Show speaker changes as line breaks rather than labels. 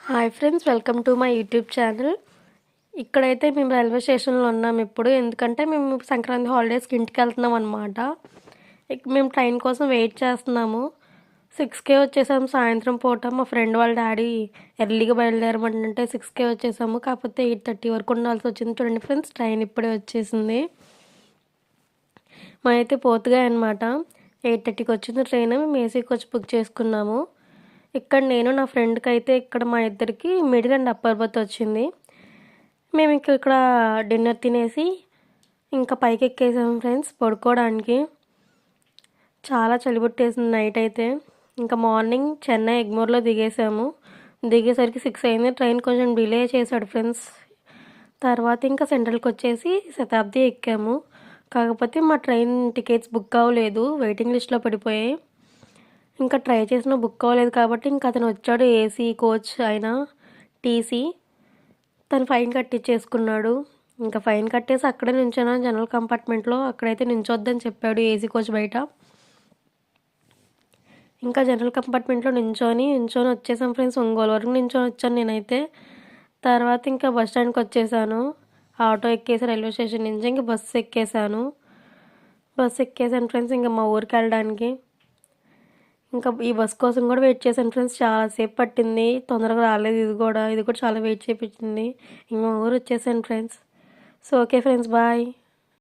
Hi friends, welcome to my YouTube channel. ఇక్కడైతే మేము railway స్టేషన్లో ఉన్నాం ఇప్పుడు. ఎందుకంటే మేము సంక్రాంతి హాలిడేస్కి ఇంటికి వెళ్తున్నాం అనమాట. మేము ట్రైన్ కోసం వెయిట్ చేస్తున్నాము. 6కే వచ్చేసాము సాయంత్రం పూట. మా ఫ్రెండ్ వాళ్ళ డాడీ ఎర్లీగా బయలుదేరమంటే 6కే వచ్చేసాము. కాకపోతే 8:30 వరకు ఉండాల్సి వచ్చింది. చూడండి ఫ్రెండ్స్, ట్రైన్ ఇప్పుడే వచ్చేసింది. మా అయితే పోతుగా అనమాట. 8:30కి వచ్చింది ట్రైన్. మేము ఏసీ కోచ్ బుక్ చేసుకున్నాము. ఇక్కడ నేను నా ఫ్రెండ్కి అయితే ఇక్కడ మా ఇద్దరికి మిడిల్ అండ్ అప్పర్ బర్త్ వచ్చింది. మేము ఇక్కడ డిన్నర్ తినేసి ఇంకా పైకి ఎక్కేసాము ఫ్రెండ్స్ పడుకోవడానికి. చాలా చలి పుట్టేసింది నైట్ అయితే. ఇంకా మార్నింగ్ చెన్నై ఎగ్మోర్లో దిగేసాము. దిగేసరికి 6 అయింది. ట్రైన్ కొంచెం డిలే చేశాడు ఫ్రెండ్స్. తర్వాత ఇంకా సెంట్రల్కి వచ్చేసి శతాబ్ది ఎక్కాము. కాకపోతే మా ట్రైన్ టికెట్స్ బుక్ అవ్వలేదు, వెయిటింగ్ లిస్ట్లో పడిపోయాయి. ఇంకా ట్రై చేసినా బుక్ అవ్వలేదు కాబట్టి ఇంకా అతను వచ్చాడు, ఏసీ కోచ్ అయినా టీసీ. తను ఫైన్ కట్టించేసుకున్నాడు. ఇంకా ఫైన్ కట్టేసి అక్కడే నుంచాను జనరల్ కంపార్ట్మెంట్లో. అక్కడైతే నించొద్దని చెప్పాడు ఏసీ కోచ్ బయట. ఇంకా జనరల్ కంపార్ట్మెంట్లో నించొని వచ్చేసాం ఫ్రెండ్స్. ఒంగోలు వరకు నించొని వచ్చాను నేనైతే. తర్వాత ఇంకా బస్ స్టాండ్కి వచ్చేసాను. ఆటో ఎక్కేసి రైల్వే స్టేషన్ నుంచి ఇంకా బస్సు ఎక్కేసాను ఫ్రెండ్స్ ఇంకా మా ఊరికి వెళ్ళడానికి. ఇంకా ఈ బస్ కోసం కూడా వెయిట్ చేశాను ఫ్రెండ్స్. చాలాసేపు పట్టింది, తొందరగా రాలేదు. ఇది కూడా చాలా వెయిట్ చేయించింది. ఇంక మా ఊరు వచ్చేసాను friends. So okay friends, bye.